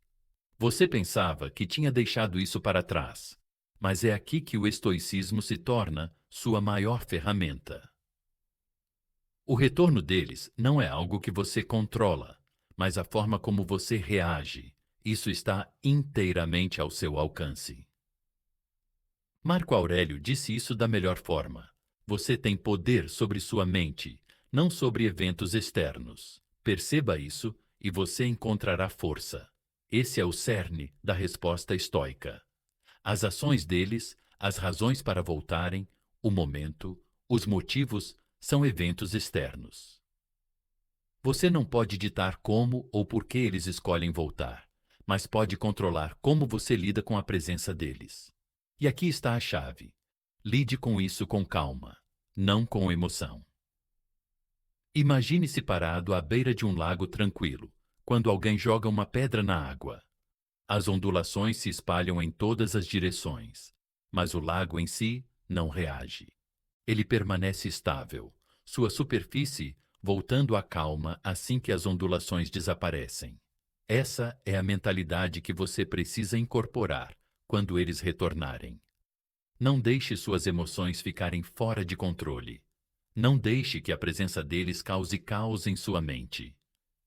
Você pensava que tinha deixado isso para trás, mas é aqui que o estoicismo se torna sua maior ferramenta. O retorno deles não é algo que você controla, mas a forma como você reage. Isso está inteiramente ao seu alcance. Marco Aurélio disse isso da melhor forma. Você tem poder sobre sua mente, não sobre eventos externos. Perceba isso e você encontrará força. Esse é o cerne da resposta estoica. As ações deles, as razões para voltarem, o momento, os motivos são eventos externos. Você não pode ditar como ou por que eles escolhem voltar, mas pode controlar como você lida com a presença deles. E aqui está a chave. Lide com isso com calma, não com emoção. Imagine-se parado à beira de um lago tranquilo, quando alguém joga uma pedra na água. As ondulações se espalham em todas as direções, mas o lago em si não reage. Ele permanece estável. Sua superfície voltando à calma assim que as ondulações desaparecem. Essa é a mentalidade que você precisa incorporar quando eles retornarem. Não deixe suas emoções ficarem fora de controle. Não deixe que a presença deles cause caos em sua mente.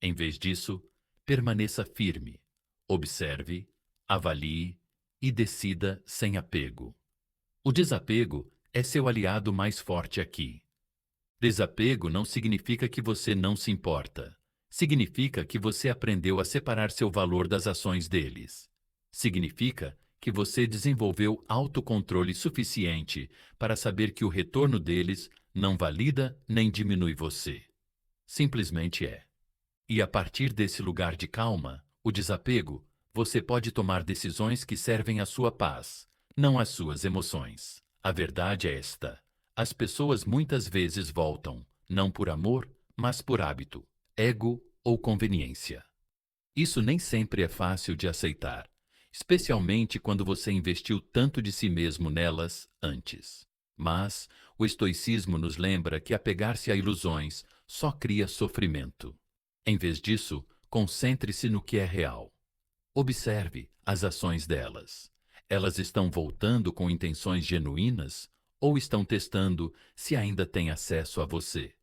Em vez disso, permaneça firme. Observe, avalie e decida sem apego. O desapego é seu aliado mais forte aqui. Desapego não significa que você não se importa. Significa que você aprendeu a separar seu valor das ações deles. Significa que você desenvolveu autocontrole suficiente para saber que o retorno deles não valida nem diminui você. Simplesmente é. E a partir desse lugar de calma, o desapego, você pode tomar decisões que servem à sua paz, não às suas emoções. A verdade é esta: as pessoas muitas vezes voltam, não por amor, mas por hábito, ego ou conveniência. Isso nem sempre é fácil de aceitar, especialmente quando você investiu tanto de si mesmo nelas antes. Mas o estoicismo nos lembra que apegar-se a ilusões só cria sofrimento. Em vez disso, concentre-se no que é real. Observe as ações delas. Elas estão voltando com intenções genuínas ou estão testando se ainda têm acesso a você?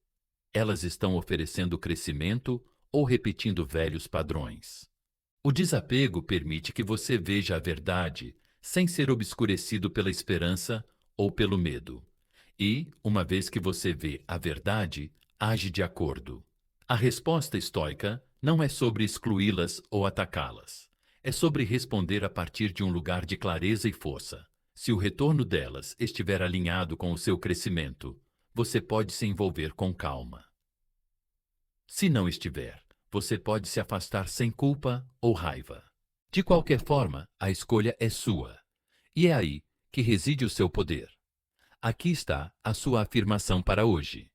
Elas estão oferecendo crescimento ou repetindo velhos padrões? O desapego permite que você veja a verdade sem ser obscurecido pela esperança ou pelo medo. E, uma vez que você vê a verdade, age de acordo. A resposta estoica não é sobre excluí-las ou atacá-las. É sobre responder a partir de um lugar de clareza e força. Se o retorno delas estiver alinhado com o seu crescimento, você pode se envolver com calma. Se não estiver, você pode se afastar sem culpa ou raiva. De qualquer forma, a escolha é sua. E é aí que reside o seu poder. Aqui está a sua afirmação para hoje.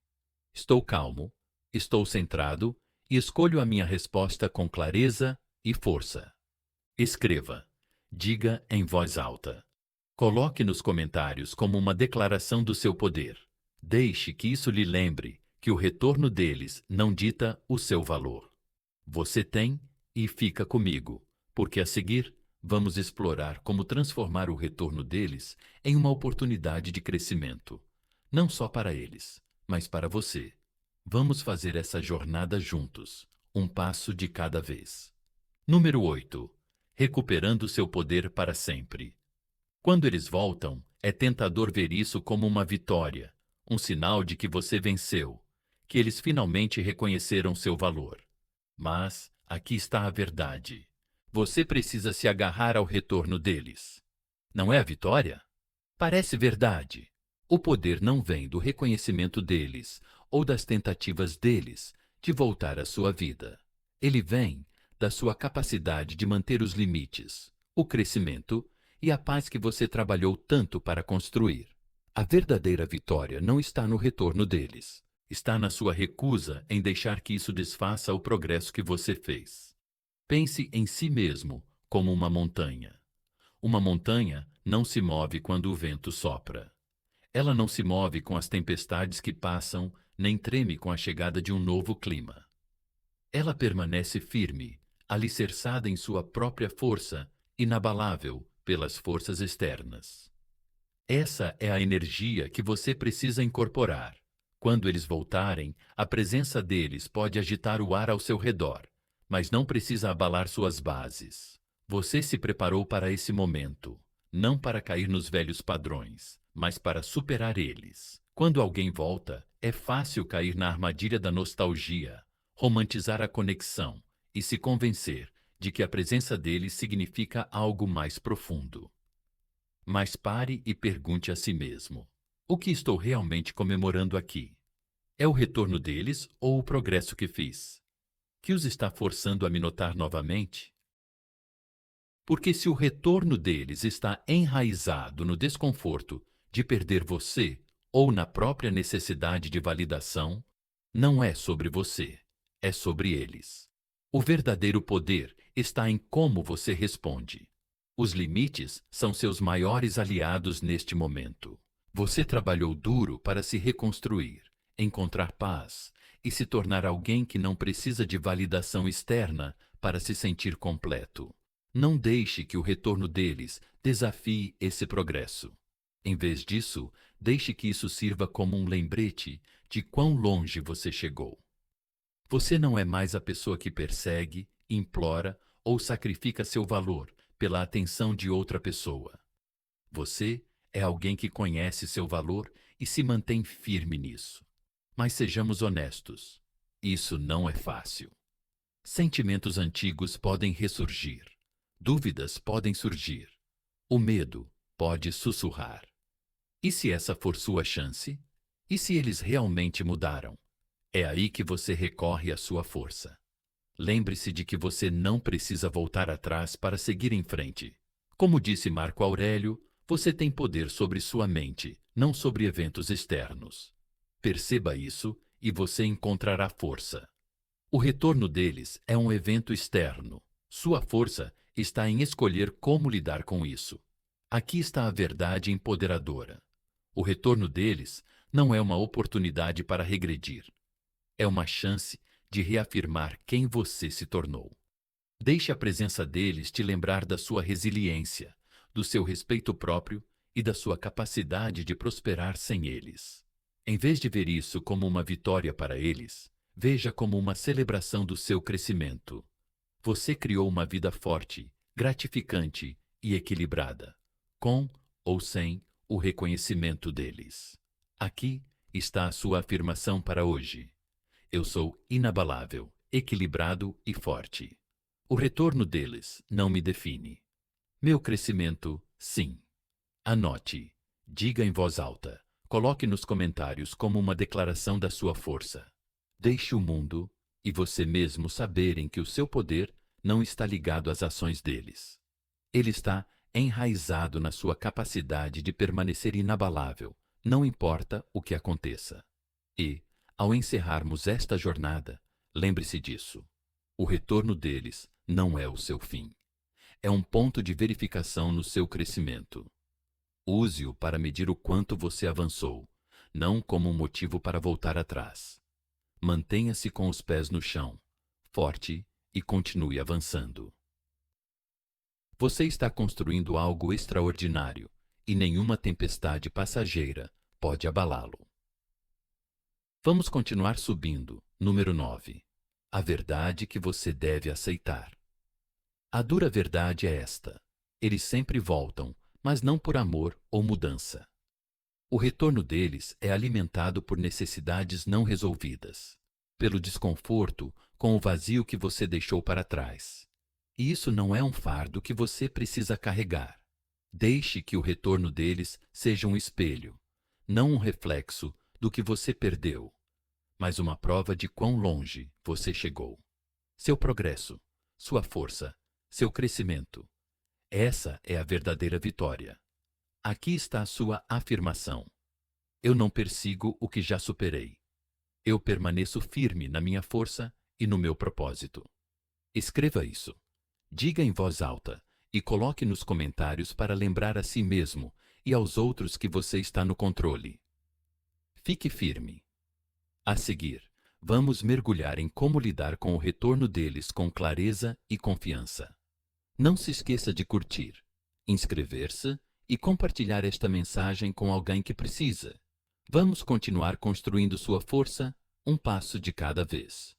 Estou calmo, estou centrado e escolho a minha resposta com clareza e força. Escreva. Diga em voz alta. Coloque nos comentários como uma declaração do seu poder. Deixe que isso lhe lembre que o retorno deles não dita o seu valor. Você tem e fica comigo, porque a seguir vamos explorar como transformar o retorno deles em uma oportunidade de crescimento. Não só para eles, mas para você. Vamos fazer essa jornada juntos, um passo de cada vez. Número 8. Recuperando seu poder para sempre. Quando eles voltam, é tentador ver isso como uma vitória, um sinal de que você venceu, que eles finalmente reconheceram seu valor. Mas aqui está a verdade. Você precisa se agarrar ao retorno deles. Não é a vitória? Parece verdade. O poder não vem do reconhecimento deles ou das tentativas deles de voltar à sua vida. Ele vem da sua capacidade de manter os limites, o crescimento e a paz que você trabalhou tanto para construir. A verdadeira vitória não está no retorno deles. Está na sua recusa em deixar que isso desfaça o progresso que você fez. Pense em si mesmo como uma montanha. Uma montanha não se move quando o vento sopra. Ela não se move com as tempestades que passam, nem treme com a chegada de um novo clima. Ela permanece firme, alicerçada em sua própria força, inabalável pelas forças externas. Essa é a energia que você precisa incorporar. Quando eles voltarem, a presença deles pode agitar o ar ao seu redor, mas não precisa abalar suas bases. Você se preparou para esse momento, não para cair nos velhos padrões, mas para superar eles. Quando alguém volta, é fácil cair na armadilha da nostalgia, romantizar a conexão e se convencer de que a presença deles significa algo mais profundo. Mas pare e pergunte a si mesmo: o que estou realmente comemorando aqui? É o retorno deles ou o progresso que fiz? Que os está forçando a me notar novamente? Porque se o retorno deles está enraizado no desconforto de perder você ou na própria necessidade de validação, não é sobre você, é sobre eles. O verdadeiro poder está em como você responde. Os limites são seus maiores aliados neste momento. Você trabalhou duro para se reconstruir, encontrar paz e se tornar alguém que não precisa de validação externa para se sentir completo. Não deixe que o retorno deles desafie esse progresso. Em vez disso, deixe que isso sirva como um lembrete de quão longe você chegou. Você não é mais a pessoa que persegue, implora ou sacrifica seu valor pela atenção de outra pessoa. Você é alguém que conhece seu valor e se mantém firme nisso. Mas sejamos honestos, isso não é fácil. Sentimentos antigos podem ressurgir. Dúvidas podem surgir. O medo pode sussurrar. E se essa for sua chance? E se eles realmente mudaram? É aí que você recorre à sua força. Lembre-se de que você não precisa voltar atrás para seguir em frente. Como disse Marco Aurélio, você tem poder sobre sua mente, não sobre eventos externos. Perceba isso e você encontrará força. O retorno deles é um evento externo. Sua força está em escolher como lidar com isso. Aqui está a verdade empoderadora. O retorno deles não é uma oportunidade para regredir. É uma chance de reafirmar quem você se tornou. Deixe a presença deles te lembrar da sua resiliência, do seu respeito próprio e da sua capacidade de prosperar sem eles. Em vez de ver isso como uma vitória para eles, veja como uma celebração do seu crescimento. Você criou uma vida forte, gratificante e equilibrada, com ou sem o reconhecimento deles. Aqui está a sua afirmação para hoje. Eu sou inabalável, equilibrado e forte. O retorno deles não me define. Meu crescimento, sim. Anote, diga em voz alta, coloque nos comentários como uma declaração da sua força. Deixe o mundo e você mesmo saberem que o seu poder não está ligado às ações deles. Ele está enraizado na sua capacidade de permanecer inabalável, não importa o que aconteça. E, ao encerrarmos esta jornada, lembre-se disso. O retorno deles não é o seu fim. É um ponto de verificação no seu crescimento. Use-o para medir o quanto você avançou, não como um motivo para voltar atrás. Mantenha-se com os pés no chão, forte e continue avançando. Você está construindo algo extraordinário e nenhuma tempestade passageira pode abalá-lo. Vamos continuar subindo. Número 9. A verdade que você deve aceitar. A dura verdade é esta: eles sempre voltam, mas não por amor ou mudança. O retorno deles é alimentado por necessidades não resolvidas, pelo desconforto com o vazio que você deixou para trás. E isso não é um fardo que você precisa carregar. Deixe que o retorno deles seja um espelho, não um reflexo do que você perdeu, mas uma prova de quão longe você chegou. Seu progresso, sua força, seu crescimento. Essa é a verdadeira vitória. Aqui está a sua afirmação. Eu não persigo o que já superei. Eu permaneço firme na minha força e no meu propósito. Escreva isso. Diga em voz alta e coloque nos comentários para lembrar a si mesmo e aos outros que você está no controle. Fique firme. A seguir, vamos mergulhar em como lidar com o retorno deles com clareza e confiança. Não se esqueça de curtir, inscrever-se e compartilhar esta mensagem com alguém que precisa. Vamos continuar construindo sua força, um passo de cada vez.